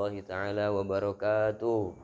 warahmatullahi ta'ala wabarakatuh.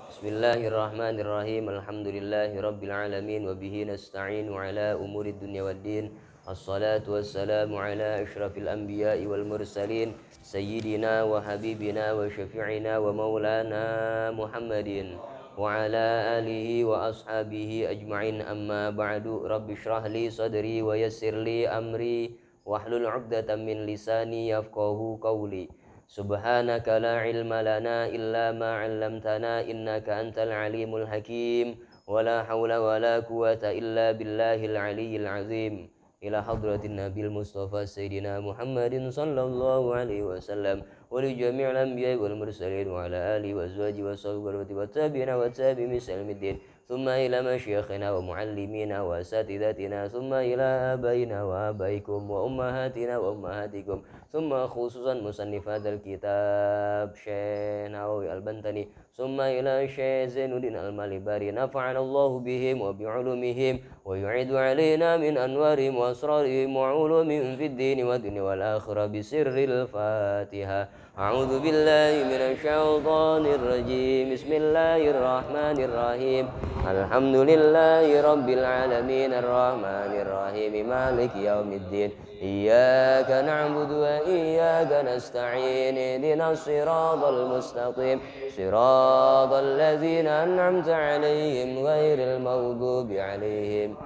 Bismillahirrahmanirrahim. Alhamdulillahi rabbil alamin wa bihi nasta'inu ala umuri dunya waddin. Assalatu wassalamu ala asyrafil anbiya'i wal mursalin sayyidina wa habibina wa syafi'ina wa maulana Muhammadin wa ala alihi wa ashabihi ajma'in, amma ba'du. Rabbi shrah li sadri wa yassir li amri wahlul 'uqdatam min lisani yafqahu qawli. Subhanaka la ilma lana illa ma 'allamtana innaka antal alimul hakim. Wala hawla wala quwata illa billahil aliyyil azim. Ila hadratin nabil mustafa sayyidina Muhammadin sallallahu alaihi wasallam wa li jami'il anbiya'i wal mursalin wa ala alihi wa azwajihi wa sahbihi wa tabi'ina wa tabi'in salamiddin. ثم إلى مشايخنا ومعلمينا وأساتذتنا ثم إلى آبائنا وآبائكم وأمهاتنا وأمهاتكم ثم خصوصا مصنف هذا الكتاب شيخ نووي البنتني ثم إلى شيخ زين الدين المالباري نفعنا الله بهم وبعلومهم ويعيد علينا من أنوارهم وأسرارهم وعلومهم في الدين والدنيا والآخرة بسر الفاتحة. أعوذ بالله من الشيطان الرجيم. بسم الله الرحمن الرحيم. الحمد لله رب العالمين الرحمن الرحيم مالك يوم الدين. إياك نعبد وإياك نستعين اهدنا الصراط المستقيم صراط الذين أنعمت عليهم غير المغضوب عليهم.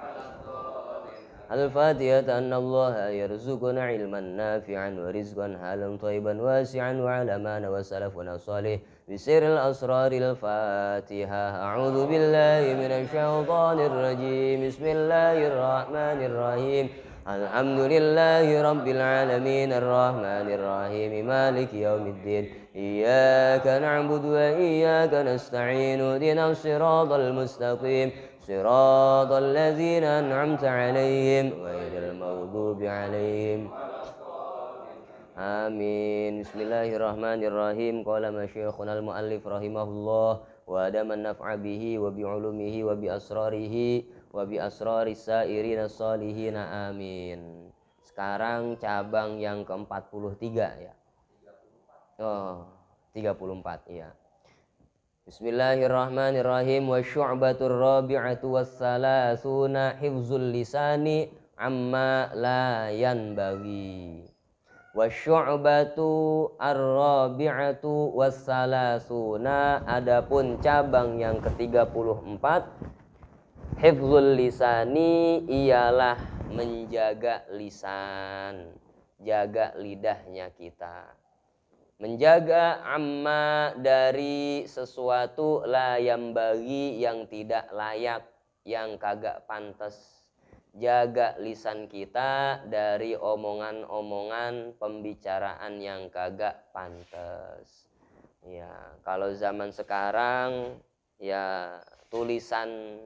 الفاتحة. أن الله يرزقنا علما نافعا ورزقا حالا طيبا واسعا وعلى ما نوى سلفنا الصالح بسر الأسرار. الفاتحة. أعوذ بالله من الشيطان الرجيم. بسم الله الرحمن الرحيم. الحمد لله رب العالمين الرحمن الرحيم مالك يوم الدين. إياك نعبد وإياك نستعين اهدنا الصراط المستقيم صراط الذين أنعمت عليهم غير المغضوب عليهم. آمين. Bismillahirrahmanirrahim. Qala masyayikhuna al-muallif rahimahullah wa adaman naf'a bihi wa bi'ulumihi wa bi asrarihi wa bi asraris sairina salihina. Amin. Sekarang cabang yang ke-43 ya. Oh, 34 ya. Bismillahirrahmanirrahim. Wa syu'batur rabi'atu wassalasuna hifzul lisani amma la yanbaghi. Wa syu'batu ar-rabi'atu wassalasuna, adapun cabang yang ke-34, hifzul lisani ialah menjaga lisan, jaga lidahnya kita. Menjaga amma dari sesuatu la yambagi yang tidak layak, yang kagak pantas. Jaga lisan kita dari omongan-omongan pembicaraan yang kagak pantas. Ya, kalau zaman sekarang ya tulisan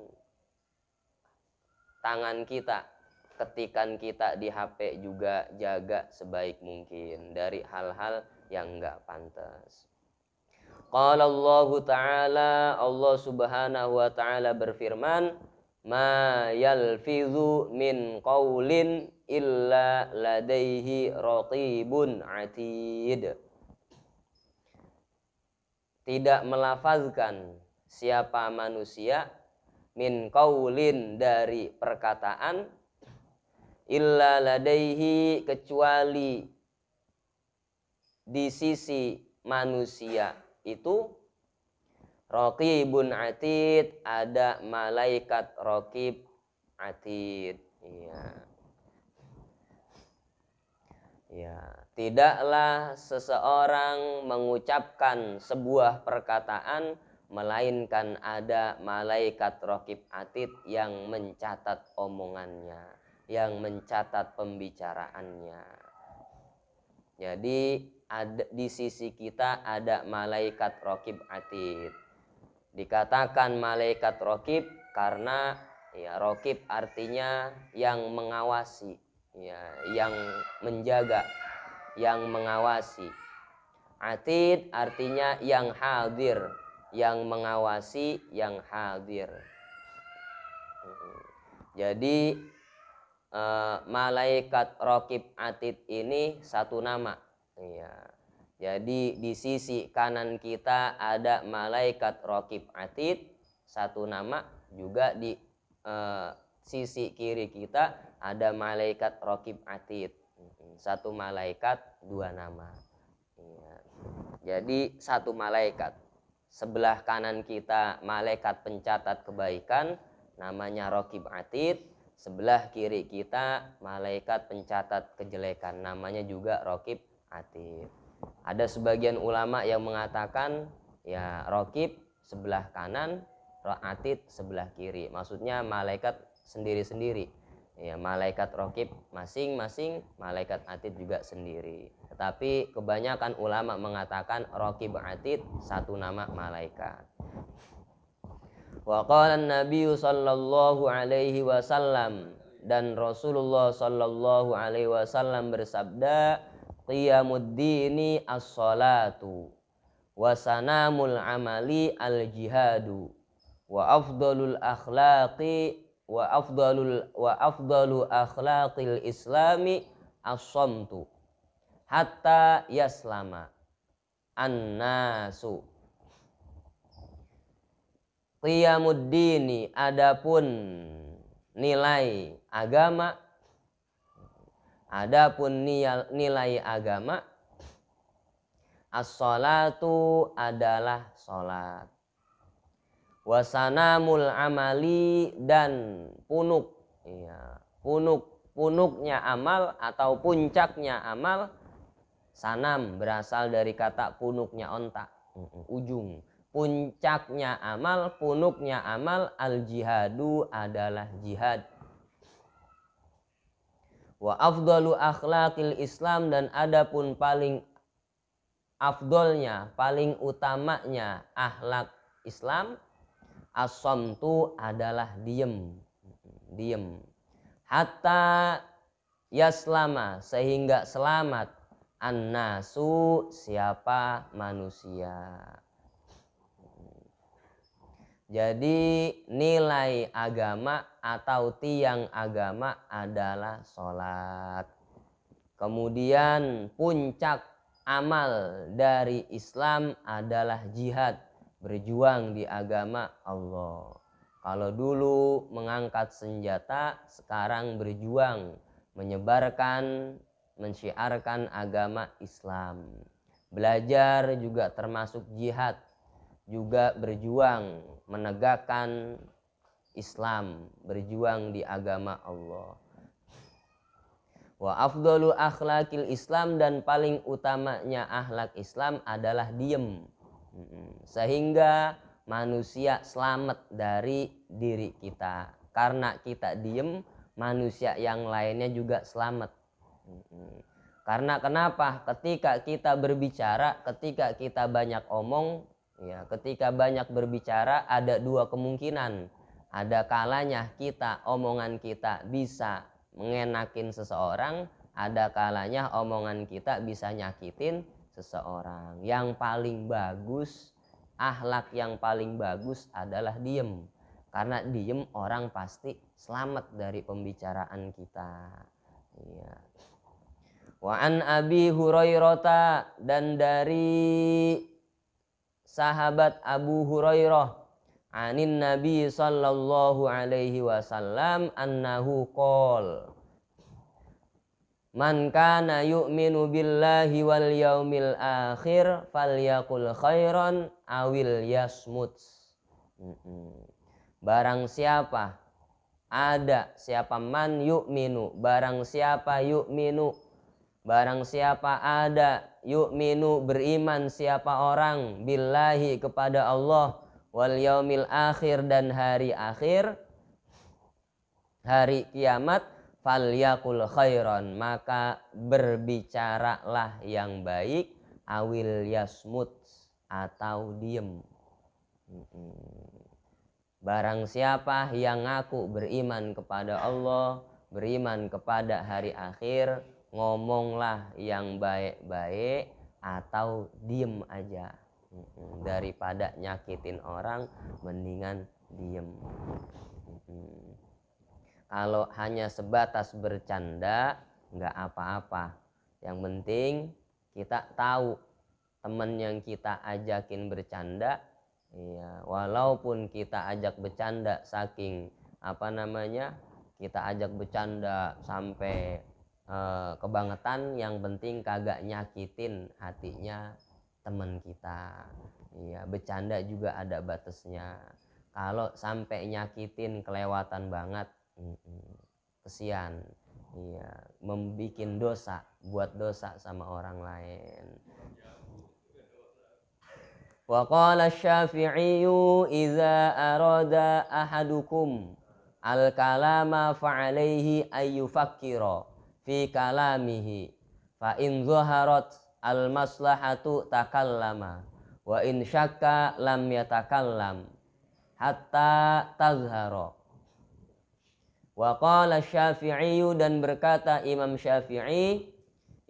tangan kita, ketikan kita di HP juga jaga sebaik mungkin dari hal-hal yang enggak pantas. Qala Allah Ta'ala, Allah Subhanahu wa Ta'ala berfirman, ma yalfizu min qaulin illa ladaihi raqibun atid. Tidak melafazkan siapa manusia min qaulin dari perkataan, illa ladaihi kecuali di sisi manusia itu raqibun atid, ada malaikat raqib atid. Ya, tidaklah seseorang mengucapkan sebuah perkataan melainkan ada malaikat raqib atid yang mencatat omongannya, yang mencatat pembicaraannya. Jadi di sisi kita ada malaikat raqib atid. Dikatakan malaikat raqib karena ya raqib artinya yang mengawasi, ya, yang menjaga, yang mengawasi. Atid artinya yang hadir, yang mengawasi, yang hadir. Jadi malaikat raqib atid ini satu nama. Ya. Jadi di sisi kanan kita ada malaikat raqib atid, satu nama. Juga di sisi kiri kita ada malaikat raqib atid, satu malaikat dua nama. Ya. Jadi satu malaikat. Sebelah kanan kita malaikat pencatat kebaikan, namanya raqib atid. Sebelah kiri kita malaikat pencatat kejelekan, namanya juga raqib atid. Ada sebagian ulama yang mengatakan ya raqib sebelah kanan, atid sebelah kiri. Maksudnya malaikat sendiri-sendiri. Ya, malaikat raqib masing-masing, malaikat atid juga sendiri. Tetapi kebanyakan ulama mengatakan raqib atid satu nama malaikat. Wa qala an-nabiy sallallahu alaihi wasallam, dan Rasulullah sallallahu alaihi wasallam bersabda, qiyamuddini as-salatu wa sanamul amali al-jihadu wa afdalul akhlaqi wa afdalu akhlaqil islami as-samtu hatta yaslama an-nasu. Qiyamuddini, adapun nilai agama, nilai agama, as-salatu adalah salat, wasanamul amali, dan punuk, ya, punuknya amal atau puncaknya amal. Sanam berasal dari kata punuknya onta, ujung. Puncaknya amal, punuknya amal, al-jihadu adalah jihad. Wa afdalu akhlaqil Islam, dan adapun paling afdolnya, paling utamanya akhlak Islam, as-samtu adalah diem. Hatta yaslama, sehingga selamat, an-nasu, siapa manusia. Jadi nilai agama atau tiang agama adalah sholat. Kemudian puncak amal dari Islam adalah jihad, berjuang di agama Allah. Kalau dulu mengangkat senjata, sekarang berjuang menyebarkan, mensyiarkan agama Islam. Belajar juga termasuk jihad, juga berjuang menegakkan Islam, berjuang di agama Allah. Wa afdalu akhlaqil Islam, dan paling utamanya akhlak Islam adalah diem, sehingga manusia selamat dari diri kita. Karena kita diem, manusia yang lainnya juga selamat. Karena kenapa? Ketika kita berbicara, ketika kita banyak omong, ya, ketika banyak berbicara ada dua kemungkinan. Ada kalanya omongan kita bisa mengenakin seseorang, ada kalanya omongan kita bisa nyakitin seseorang. Yang paling bagus, akhlak yang paling bagus adalah diem. Karena diem orang pasti selamat dari pembicaraan kita. Ya. Wa an Abi Hurairah, dan dari sahabat Abu Hurairah, anin Nabi sallallahu alaihi wasallam annahu qol, man kana yu'minu billahi wal yaumil akhir falyaqul khairan awil yasmut. Barang siapa man yu'minu, barang siapa yu'minu, barang siapa ada, yu'minu beriman siapa orang, billahi kepada Allah, wal yaumil akhir dan hari akhir, hari kiamat, falyakul khairan, maka berbicaralah yang baik, awil yasmut, atau diem. Barang siapa yang ngaku beriman kepada Allah, beriman kepada hari akhir, ngomonglah yang baik-baik atau diem aja. Daripada nyakitin orang, mendingan diem. Kalau hanya sebatas bercanda, nggak apa-apa. Yang penting kita tahu teman yang kita ajakin bercanda, ya, walaupun kita ajak bercanda saking kita ajak bercanda sampai kebangetan, yang penting kagak nyakitin hatinya teman kita. Ya, bercanda juga ada batasnya. Kalau sampai nyakitin kelewatan banget, kesian. Iya, membikin dosa, buat dosa sama orang lain. Wa qala Asy-Syafi'i idza arada ahadukum al-kalama fa'alaihi ayyufakkira fi kalamihi fa in zaharat al-maslahatu takallama wa in syakka lam yatakallam hatta tazhara. Wa qala Asy-Syafi'i, dan berkata Imam Syafi'i,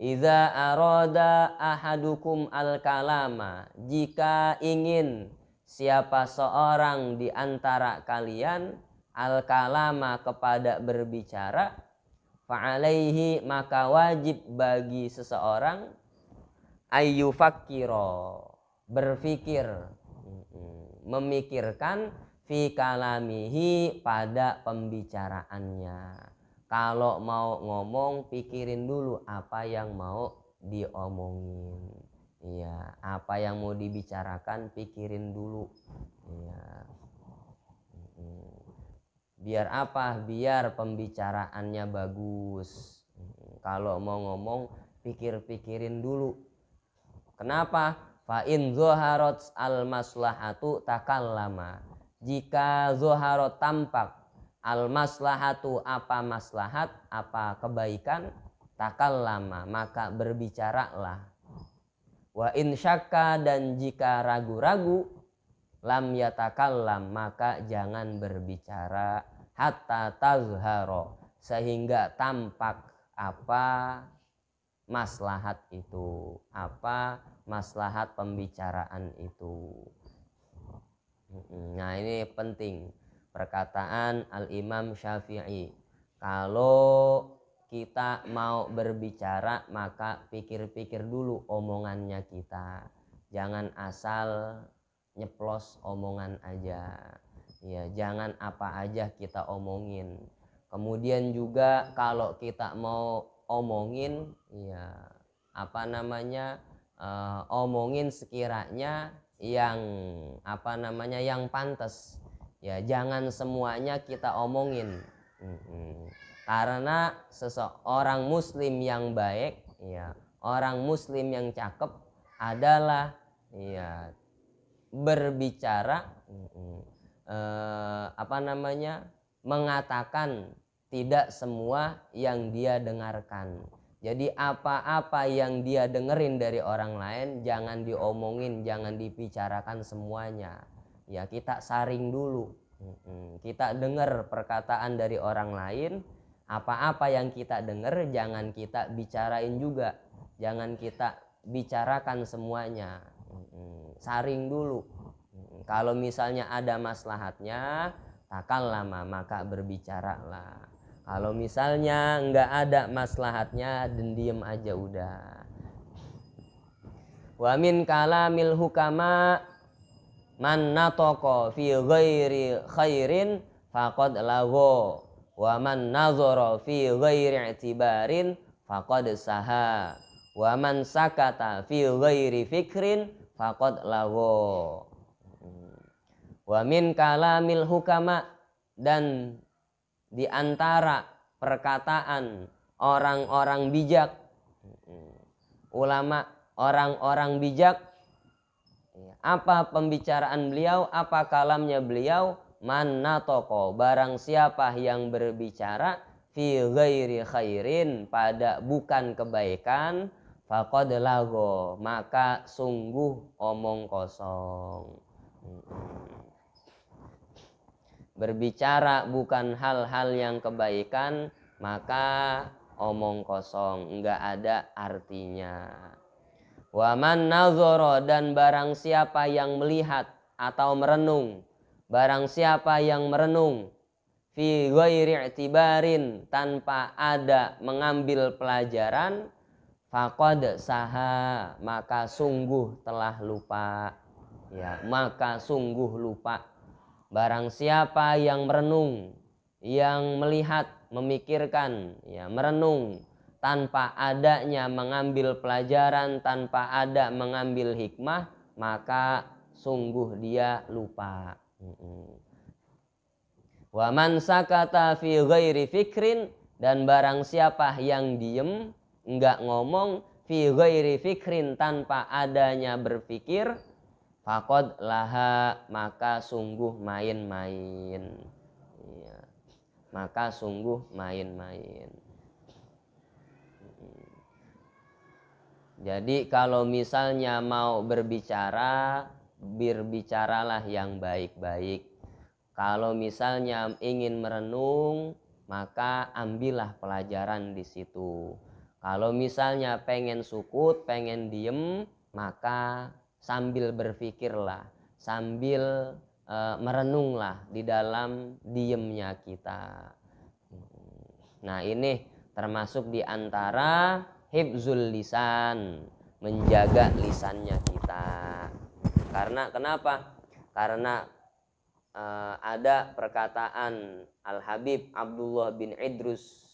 idza arada ahadukum al-kalama, jika ingin siapa seorang di antara kalian al-kalama kepada berbicara, fa'alaihi maka wajib bagi seseorang ayyufakkira berpikir, memikirkan fi kalamihi pada pembicaraannya. Kalau mau ngomong pikirin dulu apa yang mau diomongin. Iya, apa yang mau dibicarakan pikirin dulu. Iya. Biar apa? Biar pembicaraannya bagus. Kalau mau ngomong pikir-pikirin dulu. Kenapa? Fa in zaharat al maslahatu takallama. Jika zaharat tampak al maslahatu apa maslahat, apa kebaikan, takallama maka berbicaralah. Wa in syakka, dan jika ragu-ragu, lam yatakallam maka jangan berbicara hatta tazharo, sehingga tampak apa maslahat itu, apa maslahat pembicaraan itu. Nah, ini penting perkataan Al-Imam Syafi'i. Kalau kita mau berbicara maka pikir-pikir dulu omongannya kita. Jangan asal nyeplos omongan aja. Ya, jangan apa aja kita omongin. Kemudian juga kalau kita mau omongin, ya omongin sekiranya yang yang pantas. Ya, jangan semuanya kita omongin. Karena seseorang muslim yang baik, ya, orang muslim yang cakep adalah ya berbicara mengatakan tidak semua yang dia dengarkan. Jadi apa-apa yang dia dengerin dari orang lain jangan diomongin, jangan dibicarakan semuanya. Ya, kita saring dulu. Kita dengar perkataan dari orang lain, apa-apa yang kita dengar jangan kita bicarain juga. Jangan kita bicarakan semuanya. Saring dulu. Kalau misalnya ada maslahatnya, takallama maka berbicaralah. Kalau misalnya nggak ada maslahatnya, dan diem aja udah. Wa min kalamil hukama man nataqa fi ghairi khairin faqad lagha wa man nazara fi ghairi i'tibarin faqad saha wa man sakata fi ghairi fikrin faqad lagha. Wa min kalamil hukama, dan di antara perkataan orang-orang bijak, ulama, orang-orang bijak, apa pembicaraan beliau, apa kalamnya beliau, man natoko, barang siapa yang berbicara fi ghairi khairin, pada bukan kebaikan, faqad lagho, maka sungguh omong kosong. Berbicara bukan hal-hal yang kebaikan, maka omong kosong, enggak ada artinya. Wa man nazara, dan barang siapa yang melihat atau merenung, barang siapa yang merenung fi ghairi i'tibarin, tanpa ada mengambil pelajaran, Faqad saha, maka sungguh telah lupa. Ya, maka sungguh lupa. Barang siapa yang merenung, yang melihat, memikirkan, ya, merenung tanpa adanya mengambil pelajaran, tanpa ada mengambil hikmah, maka sungguh dia lupa. Wa man sakata fi ghairi fikrin, dan barang siapa yang diem, enggak ngomong, fi ghairi fikrin, tanpa adanya berpikir, faqad laha, maka sungguh main-main. Ya, maka sungguh main-main. Jadi kalau misalnya mau berbicara, berbicaralah yang baik-baik. Kalau misalnya ingin merenung, maka ambillah pelajaran di situ. Kalau misalnya pengen sukut, pengen diem, maka sambil berpikirlah, sambil merenunglah di dalam diemnya kita. Nah, ini termasuk di antara hifzul lisan, menjaga lisannya kita. Karena kenapa? Karena ada perkataan Al-Habib Abdullah bin Idrus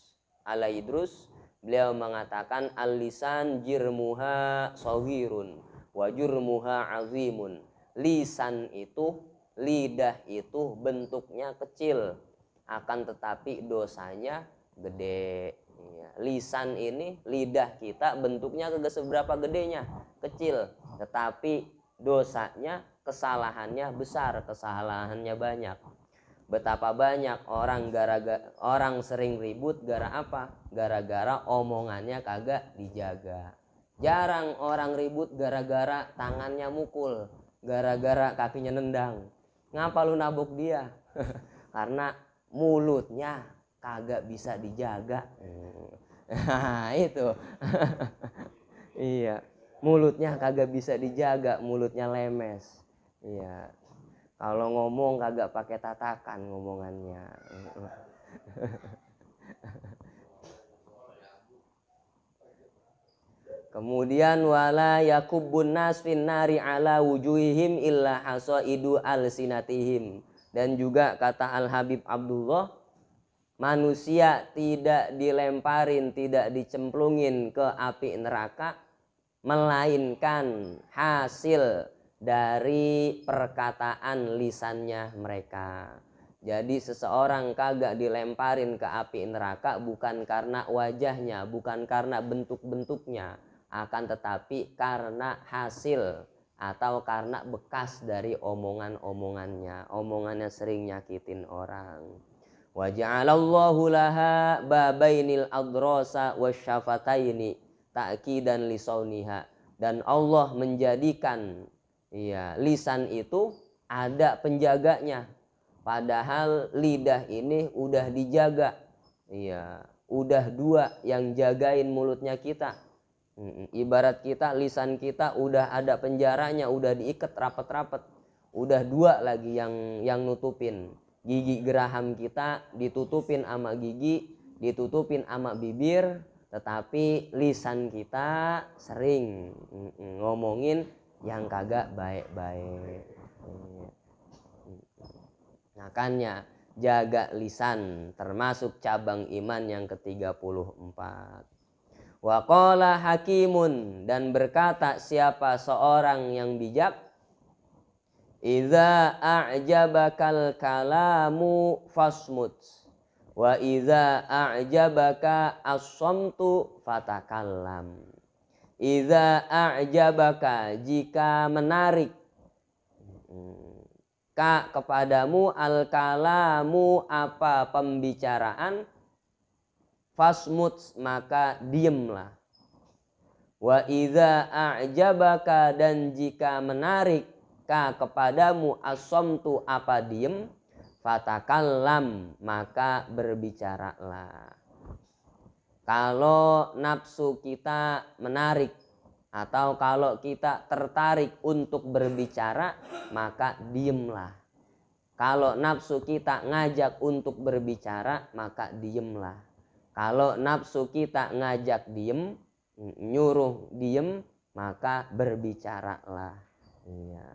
Al-Idrus, beliau mengatakan al-lisan jirmuha saghirun wa jurmuha azimun. Lisan itu, lidah itu bentuknya kecil, akan tetapi dosanya gede. Ya, lisan ini, lidah kita bentuknya kagak seberapa gedenya, kecil, tetapi dosanya, kesalahannya besar, kesalahannya banyak. Betapa banyak orang sering ribut gara apa? Gara-gara omongannya kagak dijaga. Jarang orang ribut gara-gara tangannya mukul, gara-gara kakinya nendang. Ngapa lu nabok dia? Karena mulutnya kagak bisa dijaga. Nah, itu. Iya, mulutnya kagak bisa dijaga, mulutnya lemes. Iya, kalau ngomong kagak pakai tatakan ngomongannya. Kemudian wala yakubbun nas finnari ala wujuhihim illa hasaidu alsinatihim. Dan juga kata Al-Habib Abdullah, manusia tidak dilemparin, tidak dicemplungin ke api neraka, melainkan hasil dari perkataan lisannya mereka. Jadi seseorang kagak dilemparin ke api neraka bukan karena wajahnya, bukan karena bentuk-bentuknya, akan tetapi karena hasil atau karena bekas dari omongannya sering nyakitin orang. Wa ja'alallahu laha babainil adrasa wasyafataini ta'kidan lisauniha. Dan Allah menjadikan, ya, lisan itu ada penjaganya, padahal lidah ini udah dijaga. Ya, udah dua yang jagain mulutnya kita. Ibarat kita, lisan kita udah ada penjaranya, udah diikat rapet-rapet, udah dua lagi yang nutupin. Gigi geraham kita ditutupin sama gigi, ditutupin sama bibir, tetapi lisan kita sering ngomongin yang kagak baik-baik. Makanya jaga lisan termasuk cabang iman yang ke-34. Wa qala hakimun, dan berkata siapa seorang yang bijak, idza a'jabakal kalamu fasmut wa idza a'jabaka as-samtu fatakallam. Idza a'jabaka, jika menarik ka kepadamu al-kalamu, apa pembicaraan, fasmut, maka diemlah. Wa idza a'jabaka, dan jika menarik ka kepadamu as-samtu, apa diem, fatakallam, maka berbicaralah. Kalau nafsu kita menarik atau kalau kita tertarik untuk berbicara, maka diemlah. Kalau nafsu kita ngajak untuk berbicara, maka diemlah. Kalau nafsu kita ngajak diem, nyuruh diem maka berbicaralah. Iya.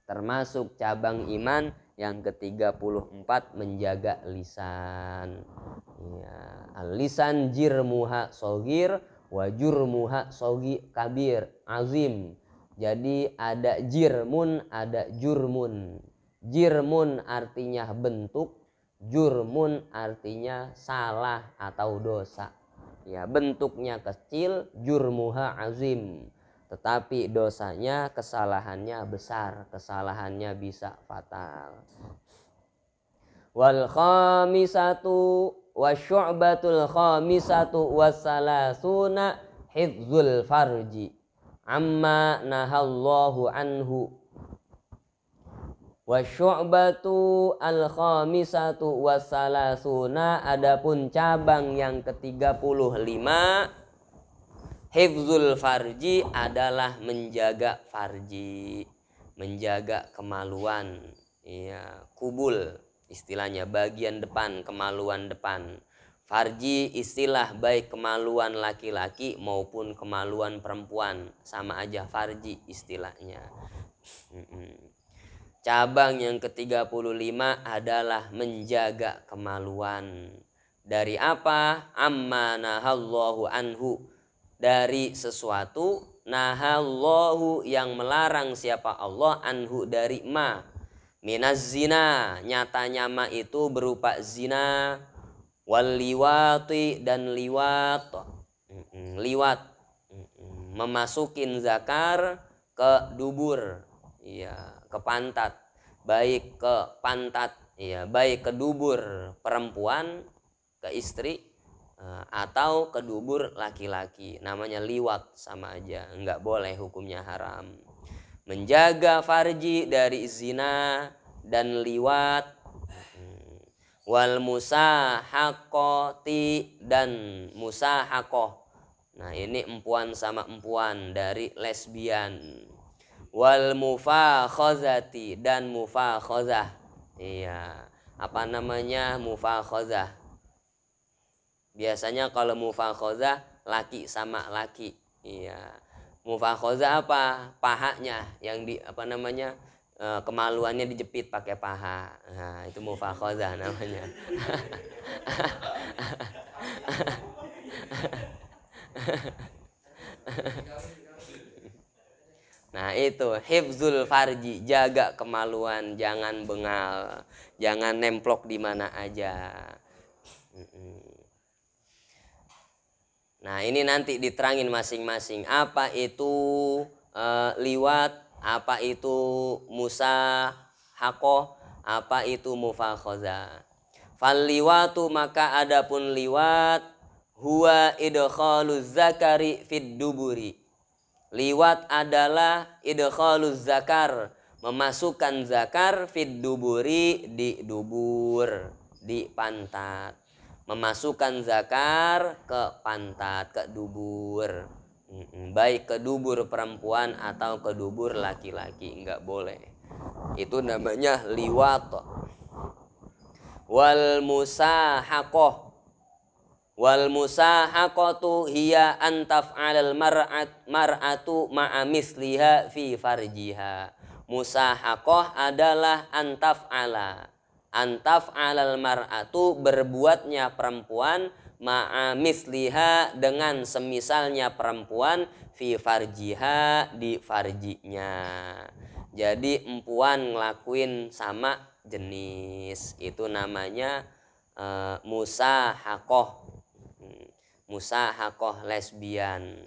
Termasuk cabang iman yang ke-34 menjaga lisan. Ya, al-lisan jirmuha sogir wa jurmuha sogi kabir azim. Jadi ada jirmun, ada jurmun. Jirmun artinya bentuk, jurmun artinya salah atau dosa. Ya, bentuknya kecil, jurmuha azim. Tetapi dosanya, kesalahannya besar, kesalahannya bisa fatal. Wal khamisatu wasyu'batul khamisatu wassalasuna hifzul farji amma nahallahu anhu. Wasyu'batu al khamisatu wassalasuna, adapun cabang yang ke-35 hifzul farji adalah menjaga farji, menjaga kemaluan. Iya, kubul istilahnya, bagian depan, kemaluan depan. Farji istilah baik kemaluan laki-laki maupun kemaluan perempuan, sama aja farji istilahnya. Cabang yang ke-35 adalah menjaga kemaluan. Dari apa? Amma nahallahu anhu, dari sesuatu, nahallahu yang melarang siapa Allah, anhu dari ma, minaz zina, nyatanya ma itu berupa zina, wal liwati dan liwat, liwat, memasukin zakar ke dubur, ya, ke pantat, baik ke pantat, ya, baik ke dubur perempuan, ke istri, atau ke dubur laki-laki, namanya liwat, sama aja, nggak boleh, hukumnya haram. Menjaga farji dari zina dan liwat. Wal musahaqati, dan musahaqoh, nah ini empuan sama empuan dari lesbian. Wal mufakhazati, dan mufakhazah. Iya, apa namanya mufakhazah? Biasanya kalau mufakhazah laki sama laki. Iya. Mufakhazah apa? Pahanya yang di apa namanya? Kemaluannya dijepit pakai paha. Nah, itu mufakhazah namanya. Nah, itu hifzul farji, jaga kemaluan, jangan bengal, jangan nemplok di mana aja. Nah, ini nanti diterangin masing-masing. Apa itu liwat, apa itu musahaqoh, apa itu mufakhazah. Fal liwatu, maka adapun liwat, huwa idkhaluz zakari fid duburi. Liwat adalah idkhaluz zakar, memasukkan zakar fid duburi, di dubur, di pantat. Memasukkan zakar ke pantat, ke dubur, baik ke dubur perempuan atau ke dubur laki-laki, enggak boleh. Itu namanya liwat. Wal musahaqoh, wal musahaqatu hiya antaf 'alal mar'atu ma'a misliha fi farjiha. Musahaqoh adalah antaf 'alal mar'atu, berbuatnya perempuan, ma'a misliha, dengan semisalnya perempuan, fi farjiha, di farjinya. Jadi empuan ngelakuin sama jenis, itu namanya musahaqoh. Musahaqoh lesbian.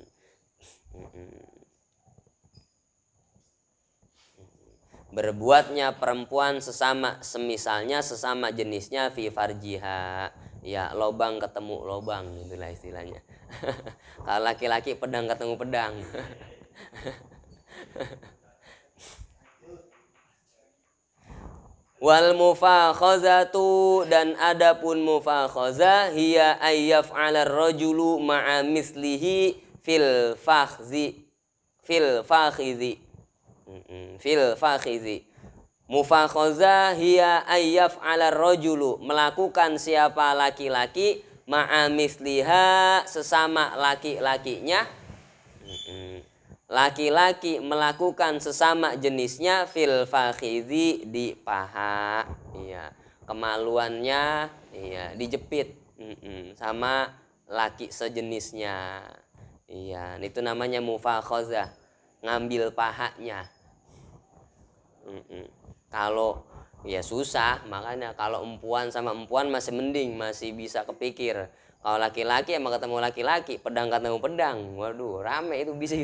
Berbuatnya perempuan sesama semisalnya, sesama jenisnya, fi farjiha, ya, lobang ketemu lobang, itulah istilahnya. Kalau laki-laki pedang ketemu pedang. Wal mufakhazatu, dan adapun mufakhazah, hiya ayyaf'alar rajulu ma'a mislihi fil fakhizi, fil fakhizi. Mufakhazah hiya ayyaf'alar rajulu, melakukan siapa laki-laki, ma'amisliha sesama laki-lakinya. Laki-laki melakukan sesama jenisnya fil fakhidhi di paha. Iya, kemaluannya iya dijepit sama laki sejenisnya. Iya, itu namanya mufakhazah, ngambil pahanya. Kalau ya susah, makanya kalau empuan sama empuan masih mending, masih bisa kepikir. Kalau laki-laki emang ketemu laki-laki, pedang ketemu pedang, waduh rame itu bisa.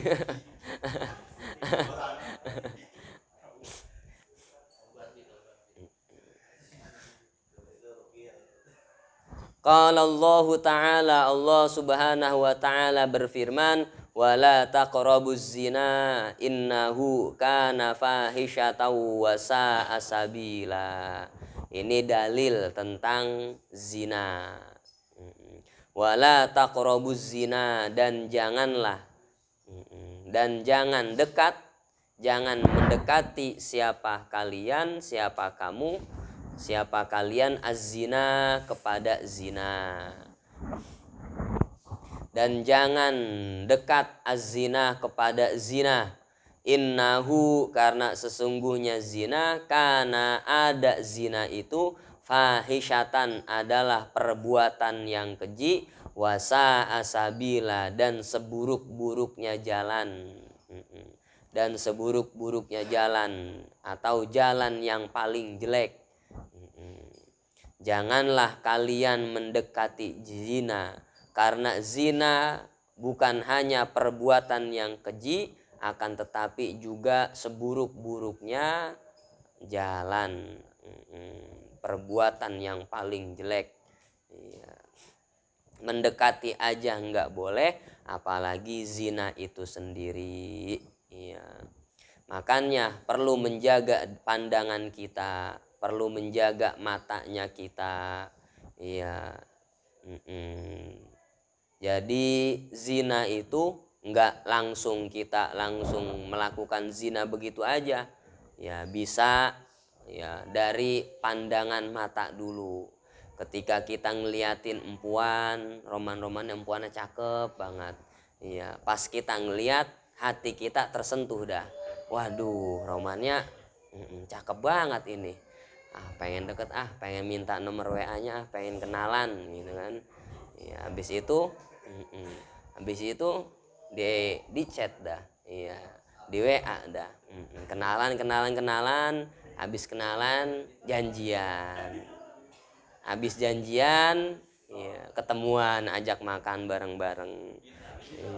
Qala Allah Ta'ala, Allah Subhanahu wa Ta'ala berfirman, wala taqrabuz zina innahu kana fahisyatan wa sa'a sabila. Ini dalil tentang zina. Wala taqrabuz zina, dan janganlah dan jangan dekat, jangan mendekati siapa kalian, siapa kalian az-zina kepada zina. Dan jangan dekat az-zina kepada zina. Innahu, karena sesungguhnya zina, karena ada zina itu, fahisyatan adalah perbuatan yang keji, wasa asabila, dan seburuk-buruknya jalan. Dan seburuk-buruknya jalan atau jalan yang paling jelek. Janganlah kalian mendekati zina, karena zina bukan hanya perbuatan yang keji, akan tetapi juga seburuk-buruknya jalan, perbuatan yang paling jelek. Mendekati aja nggak boleh, apalagi zina itu sendiri. Makanya perlu menjaga pandangan kita, perlu menjaga matanya kita. Jadi zina itu nggak langsung kita langsung melakukan zina begitu aja. Ya bisa ya dari pandangan mata dulu. Ketika kita ngeliatin empuan, roman-roman empuannya cakep banget. Iya, pas kita ngeliat hati kita tersentuh dah. Waduh, romannya cakep banget ini. Pengen deket, pengen minta nomor WA-nya, pengen kenalan gitu kan. Ya, habis itu di chat dah. Iya, di WA dah. Kenalan, habis kenalan janjian. Habis janjian, ya, ketemuan, ajak makan bareng-bareng. Ya.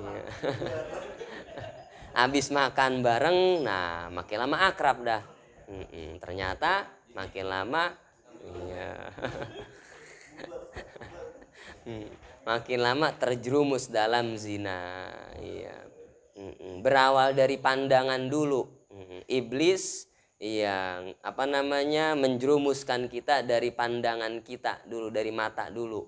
Habis makan bareng, nah makin lama akrab dah. Ternyata makin lama, ya. Makin lama terjerumus dalam zina. Ya. Berawal dari pandangan dulu. Iblis yang menjerumuskan kita dari pandangan kita dulu, dari mata dulu.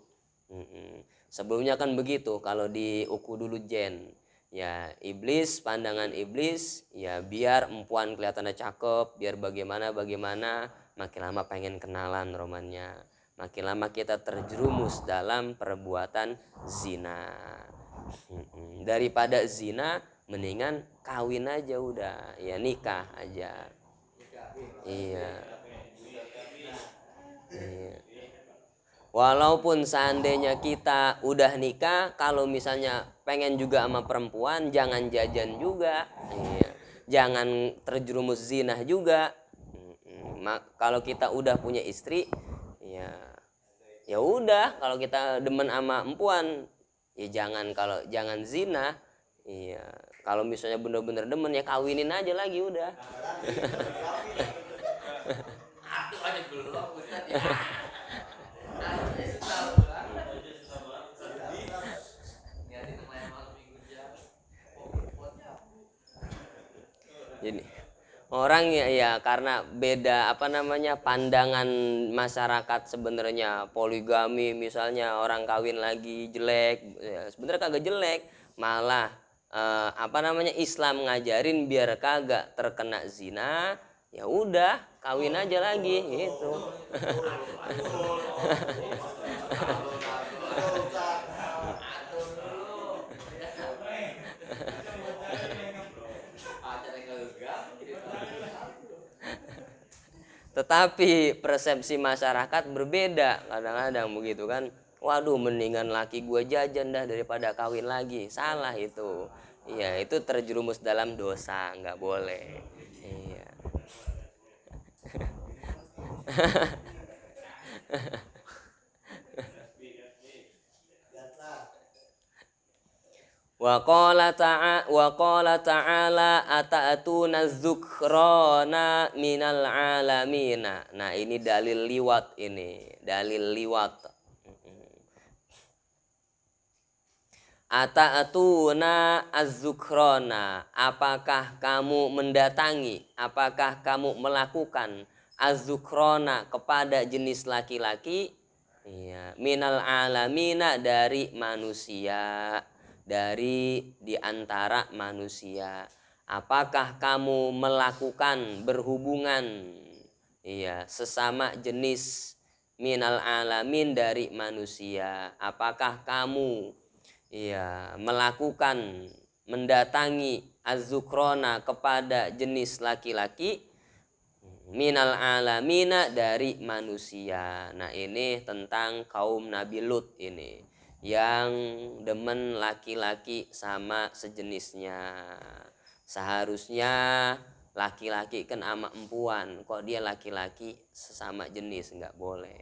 Sebelumnya kan begitu kalau di Uku dulu Jen, ya iblis, pandangan iblis ya biar empuan kelihatannya cakep, biar bagaimana, makin lama pengen kenalan romannya, makin lama kita terjerumus dalam perbuatan zina. Daripada zina mendingan kawin aja udah, ya nikah aja. Iya. Walaupun seandainya kita udah nikah, kalau misalnya pengen juga sama perempuan, jangan jajan juga. Iya. Jangan terjerumus zina juga. Kalau kita udah punya istri, ya udah. Kalau kita demen sama perempuan, ya jangan zina. Iya. Kalau misalnya bener-bener demen ya kawinin aja lagi udah. Jadi orang ya karena beda pandangan masyarakat sebenarnya. Poligami misalnya, orang kawin lagi jelek, ya, sebenarnya kagak jelek, malah Islam ngajarin biar kagak terkena zina, ya udah kawin aja lagi gitu. Tetapi persepsi masyarakat berbeda kadang-kadang begitu kan. Waduh, mendingan laki gue jajan dah daripada kawin lagi. Salah itu. Iya, itu terjerumus dalam dosa, nggak boleh. Iya. Wa qala ta'ala ata'atuna dzukhrana minal alamina. Nah, ini dalil liwat ini, dalil liwat. Ata'atuna az-dzukhrana, apakah kamu mendatangi, apakah kamu melakukan az-dzukhrana kepada jenis laki-laki? Iya, minal alamina dari manusia, dari diantara manusia. Apakah kamu melakukan berhubungan, iya, sesama jenis minal alamin dari manusia? Apakah kamu, iya, melakukan mendatangi az-zukrona kepada jenis laki-laki minal alamina dari manusia. Nah, ini tentang kaum Nabi Lut ini yang demen laki-laki sama sejenisnya. Seharusnya laki-laki kan ama empuan, kok dia laki-laki sesama jenis, nggak boleh.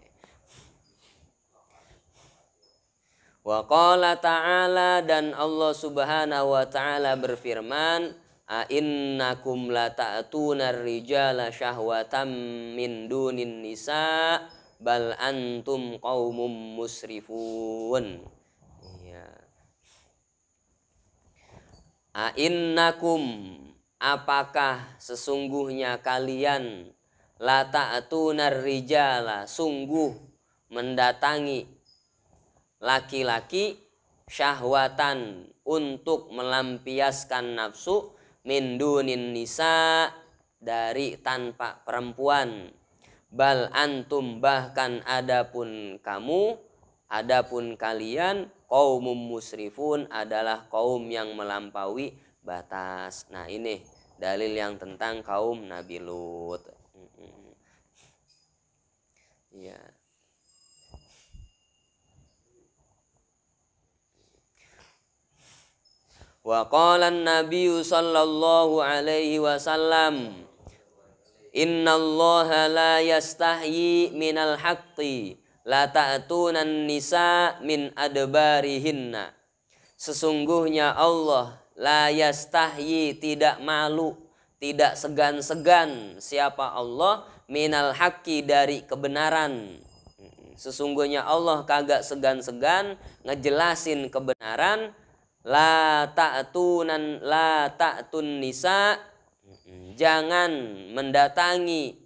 Wa qala ta'ala, dan Allah subhanahu wa ta'ala berfirman, a'innakum lata'tunar rijala syahwatam min dunin nisa bal antum qaumum musrifun. Ya. A'innakum, apakah sesungguhnya kalian, lata'tunar rijala, sungguh mendatangi laki-laki, syahwatan, untuk melampiaskan nafsu, min dunin nisa, dari tanpa perempuan, bal antum, bahkan adapun kamu, adapun kalian, qaumum musrifun, adalah kaum yang melampaui batas. Nah, ini dalil yang tentang kaum Nabi Lut. Ya. Wa qala an-nabiy sallallahu alaihi wasallam, innallaha la yastahyi minal haqqi la ta'tunan nisa min adbarihinna. Sesungguhnya Allah la yastahyi, tidak malu, tidak segan-segan. Siapa Allah? Minal haqqi, dari kebenaran. Sesungguhnya Allah kagak segan-segan ngejelasin kebenaran. La ta'tun nisa, jangan mendatangi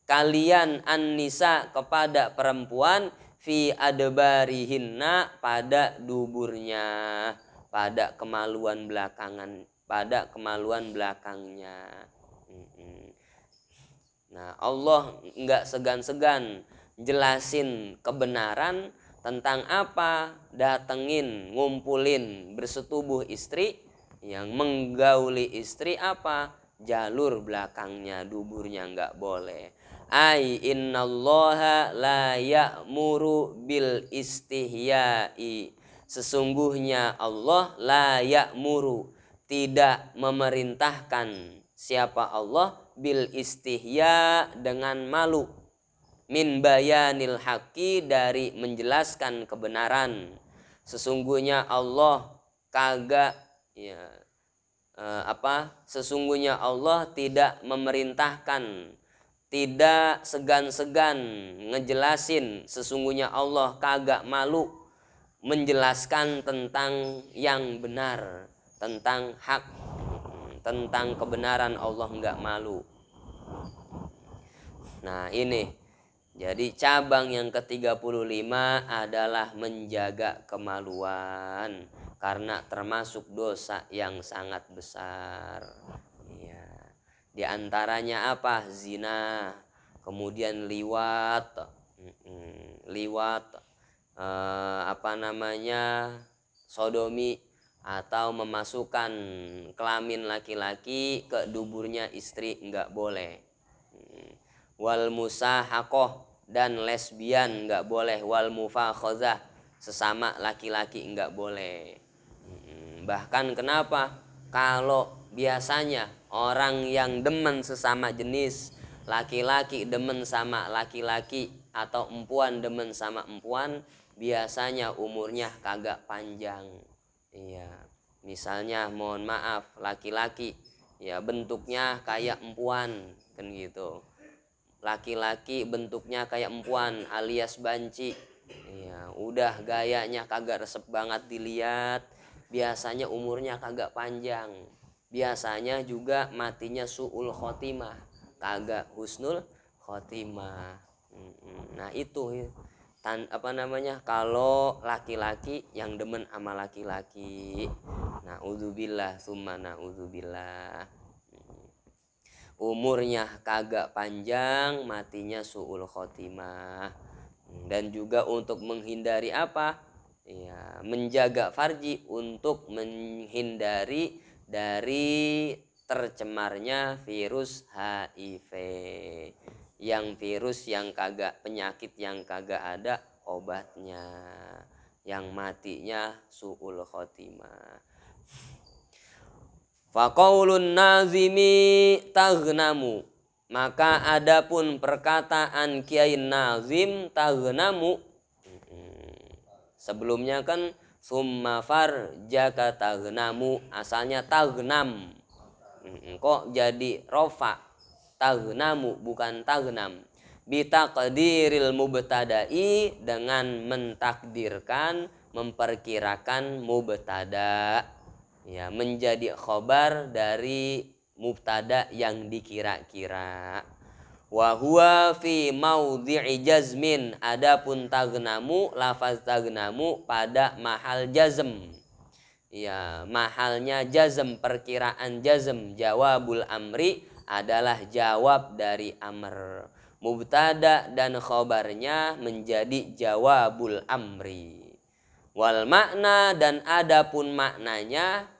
kalian an-nisa, kepada perempuan, fi adbarihinna, pada duburnya, pada kemaluan belakangan, pada kemaluan belakangnya. Nah, Allah enggak segan-segan jelasin kebenaran tentang apa? Datengin, ngumpulin, bersetubuh istri, yang menggauli istri apa? Jalur belakangnya, duburnya nggak boleh. Ai innallaha la ya'muru bil istihyai. Sesungguhnya Allah la ya'muru, tidak memerintahkan. Siapa Allah? Bil istihya, dengan malu. Min bayanil haqqi, dari menjelaskan kebenaran. Sesungguhnya Allah kagak, ya, sesungguhnya Allah tidak memerintahkan, tidak segan-segan ngejelasin. Sesungguhnya Allah kagak malu menjelaskan tentang yang benar, tentang hak, tentang kebenaran. Allah enggak malu. Nah, ini jadi cabang yang ke-35 adalah menjaga kemaluan, karena termasuk dosa yang sangat besar. Ya. Di antaranya apa? Zina, kemudian liwat, sodomi, atau memasukkan kelamin laki-laki ke duburnya istri, enggak boleh. wal musahaqah dan lesbian nggak boleh, wal mufakhazah sesama laki-laki nggak boleh. Bahkan kenapa? Kalau biasanya orang yang demen sesama jenis, laki-laki demen sama laki-laki atau empuan demen sama empuan, biasanya umurnya kagak panjang. Iya, misalnya mohon maaf laki-laki ya bentuknya kayak empuan kan gitu. Laki-laki bentuknya kayak empuan alias banci. Iya, udah gayanya kagak resep banget dilihat. Biasanya umurnya kagak panjang. Biasanya juga matinya su'ul khotimah, kagak husnul khotimah. Nah itu kalau laki-laki yang demen sama laki-laki. Na'udzubillah summa na'udzubillah. Umurnya kagak panjang, matinya su'ul khotimah. Dan juga untuk menghindari apa? Ya, menjaga farji untuk menghindari dari tercemarnya virus HIV. Yang virus yang kagak, penyakit yang kagak ada obatnya, yang matinya su'ul khotimah. Faqaulun nazimi taghnamu, maka adapun perkataan Kiai Nazim taghnamu, sebelumnya kan summa farjaka taghnamu, asalnya taghnam. Kok jadi rofa taghnamu bukan taghnam? Bitaqdiril mubtada'i, dengan mentakdirkan, memperkirakan mubtada, ya, menjadi khobar dari mubtada yang dikira-kira. Wa huwa fi maudhi'i jazmin, adapun taghnamu, lafaz taghnamu pada mahal jazm. Ya, mahalnya jazm, perkiraan jazm. Jawabul amri adalah jawab dari amr. Mubtada dan khobarnya menjadi jawabul amri. Wal makna, dan adapun maknanya,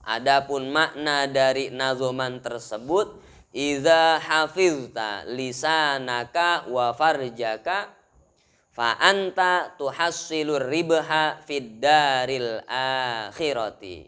adapun makna dari nazoman tersebut, iza hafizta lisanaka wa farjaka fa anta tuhassilur ribha fid daril akhirati.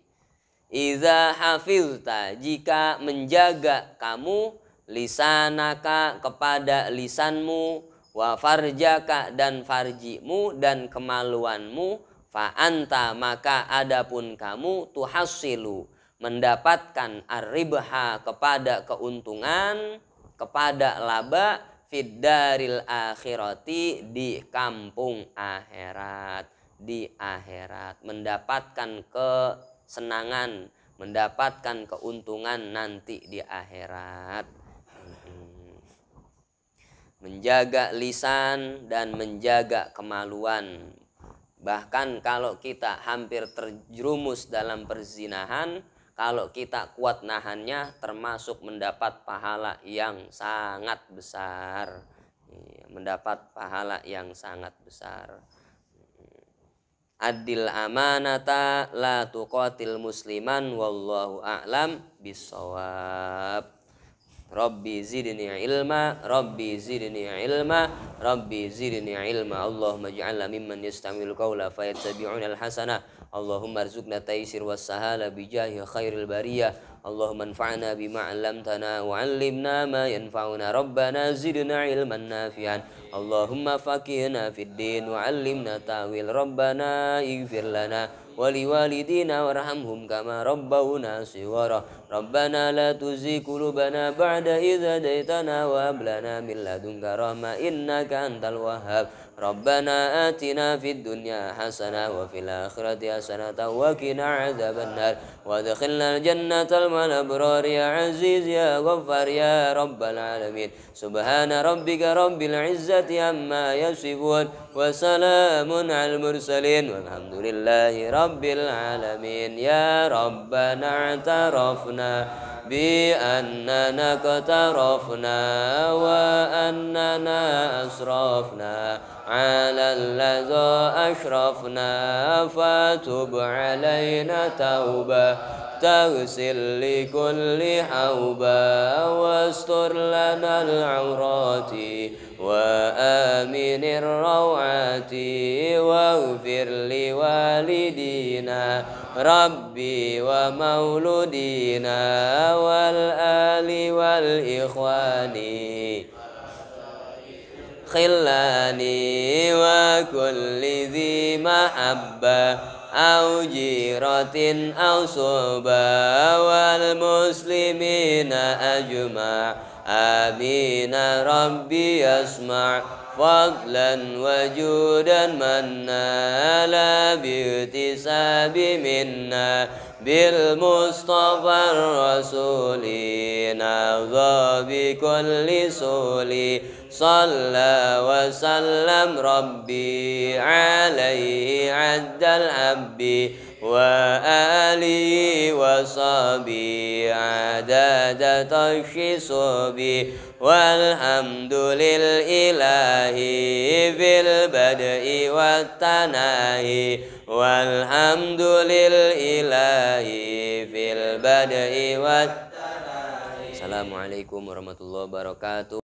Iza hafizta, jika menjaga kamu, lisanaka kepada lisanmu, wa farjaka dan farjimu dan kemaluanmu, fa anta maka adapun kamu, tuhassilu mendapatkan ar-ribha kepada keuntungan, kepada laba, fid daril akhirati di kampung akhirat, di akhirat mendapatkan kesenangan, mendapatkan keuntungan nanti di akhirat. Menjaga lisan dan menjaga kemaluan. Bahkan kalau kita hampir terjerumus dalam perzinahan, kalau kita kuat nahannya, termasuk mendapat pahala yang sangat besar. Mendapat pahala yang sangat besar. Adil amanata la tuqatil musliman wallahu a'lam bissawab. Rabbi zidni ilma, Rabbi zidni ilma, Rabbi zidni ilma. Allahumma ij'alna mimman yastami'ul qawla fayattabi'una al-hasana. Allahumma arzuqna taysir was sahala bijahi khairil bariyah. Allahumma anfa'na bima 'allamtana wa 'allimna ma yanfa'una. Rabbana zidna ilman nafi'an. Allahumma faqihna fid din wa 'allimna ta'wil. Rabbana ighfir lana waliwalidina warhamhum kama rabbawna shighara. Rabbana la tuzigh qulubana ba'da idh hadaitana wa hab lana min ladunka rahmah innaka antal wahhab. Rabbana atina fid dunya hasanah wa fil akhirati hasanah wa qina adzabannar wa adkhilnal jannatal ma'al abrar ya aziz ya ghaffar ya rabbal alamin. Subhana rabbika rabbil izzati amma yasifun wa salamun al mursalin walhamdulillahi rabbil alamin. Ya rabbana i'tarafna bi annana qatarafna wa annana asrafna على الذي أشرفنا فتب علينا توبة تغسل لكل حوبة واستر لنا العورات وآمن الروعات واغفر لوالدينا ربي ومولودينا والآل والإخوان خلاني وكل ذي محبة أو جيرة أو صحبة والمسلمين أجمع آمين ربي يسمع فضلا وجودا منا لا باغتساب منا بالمصطفى الرسول نهضى بكل سولي صلى وسلم ربي عليه عد الحب وآله وصحبه عدد تشصبه والحمد لله في البدء والتناهي والحمد لله في البدء والتناهي. Assalamualaikum warahmatullahi wabarakatuh.